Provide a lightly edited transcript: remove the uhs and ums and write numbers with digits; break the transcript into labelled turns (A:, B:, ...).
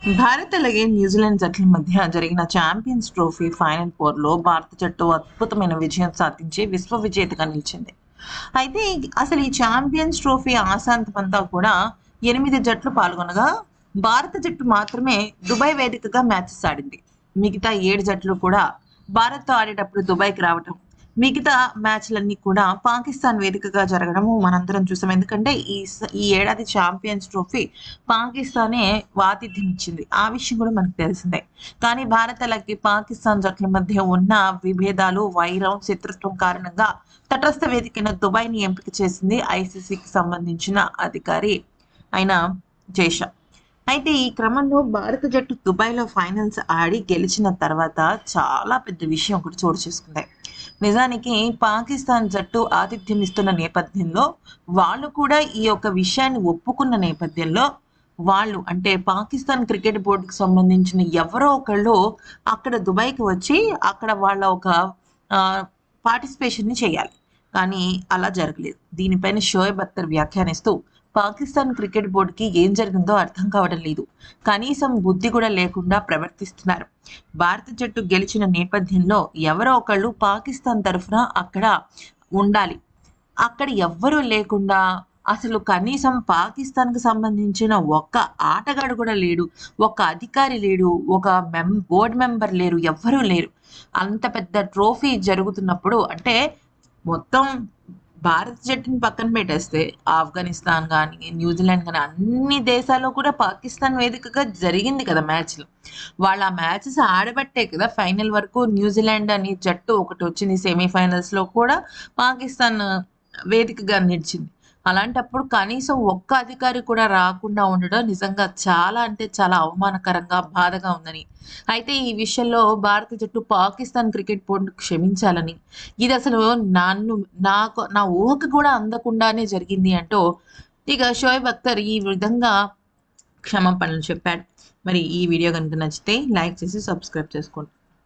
A: భారత్ అలాగే న్యూజిలాండ్ జట్ల మధ్య జరిగిన ఛాంపియన్స్ ట్రోఫీ ఫైనల్ పోర్లో భారత జట్టు అద్భుతమైన విజయం సాధించి విశ్వ విజేతగా నిలిచింది. అయితే అసలు ఈ ఛాంపియన్స్ ట్రోఫీ ఆశాంతమంతా కూడా 8 జట్లు పాల్గొనగా భారత జట్టు మాత్రమే దుబాయ్ వేదికగా మ్యాచెస్ ఆడింది. మిగతా 7 జట్లు కూడా భారత్తో ఆడేటప్పుడు దుబాయ్కి రావటం, మిగతా మ్యాచ్లన్నీ కూడా పాకిస్తాన్ వేదికగా జరగడము మనందరం చూసాం. ఎందుకంటే ఈ ఏడాది ఛాంపియన్స్ ట్రోఫీ పాకిస్తానే ఆతిథ్యం ఇచ్చింది. ఆ విషయం కూడా మనకు తెలిసిందే. కానీ భారత్ అలాగే పాకిస్తాన్ జట్ల మధ్య ఉన్న విభేదాలు, వైరం, శత్రుత్వం కారణంగా తటస్థ వేదికైన దుబాయ్ని ఎంపిక చేసింది ఐసీసీకి సంబంధించిన అధికారి అయిన జైషా. అయితే ఈ క్రమంలో భారత జట్టు దుబాయ్లో ఫైనల్స్ ఆడి గెలిచిన తర్వాత చాలా పెద్ద విషయం ఒకటి చోటు చేసుకుంది. నిజానికి పాకిస్తాన్ జట్టు ఆతిథ్యం ఇస్తున్న నేపథ్యంలో వాళ్ళు కూడా ఈ యొక్క విషయాన్ని ఒప్పుకున్న నేపథ్యంలో వాళ్ళు అంటే పాకిస్తాన్ క్రికెట్ బోర్డుకి సంబంధించిన ఎవరో ఒకళ్ళు అక్కడ దుబాయ్కి వచ్చి అక్కడ వాళ్ళ ఒక పార్టిసిపేషన్ని చేయాలి. కానీ అలా జరగలేదు. దీనిపైన షోయబ్ అఖ్తర్ వ్యాఖ్యానిస్తూ పాకిస్తాన్ క్రికెట్ బోర్డుకి ఏం జరిగిందో అర్థం కావడం లేదు, కనీసం బుద్ధి కూడా లేకుండా ప్రవర్తిస్తున్నారు. భారత జట్టు గెలిచిన నేపథ్యంలో ఎవరో ఒకళ్ళు పాకిస్తాన్ తరఫున అక్కడ ఉండాలి. అక్కడ ఎవ్వరూ లేకుండా అసలు కనీసం పాకిస్తాన్కి సంబంధించిన ఒక్క ఆటగాడు కూడా లేడు, ఒక్క అధికారి లేడు, ఒక బోర్డు మెంబర్ లేరు, ఎవ్వరూ లేరు. అంత పెద్ద ట్రోఫీ జరుగుతున్నప్పుడు అంటే మొత్తం భారత జట్టుని పక్కన పెట్టేస్తే ఆఫ్ఘనిస్తాన్ కానీ, న్యూజిలాండ్ కానీ అన్ని దేశాల్లో కూడా పాకిస్తాన్ వేదికగా జరిగింది కదా మ్యాచ్లు. వాళ్ళు ఆ మ్యాచెస్ ఆడబట్టే కదా ఫైనల్ వరకు న్యూజిలాండ్ అని జట్టు ఒకటి వచ్చింది. సెమీఫైనల్స్లో కూడా పాకిస్తాన్ వేదికగా నిలిచింది. అలాంటప్పుడు కనీసం ఒక్క అధికారి కూడా రాకుండా ఉండడం నిజంగా చాలా అంటే చాలా అవమానకరంగా, బాధగా ఉందని. అయితే ఈ విషయంలో భారత జట్టు పాకిస్తాన్ క్రికెట్ బోర్డును క్షమించాలని, ఇది అసలు నా ఊహకు కూడా అందకుండానే జరిగింది అంటూ ఇక షోయబ్ అఖ్తర్ ఈ విధంగా క్షమాపణలు చెప్పాడు. మరి ఈ వీడియో కనుక నచ్చితే లైక్ చేసి సబ్స్క్రైబ్ చేసుకోండి.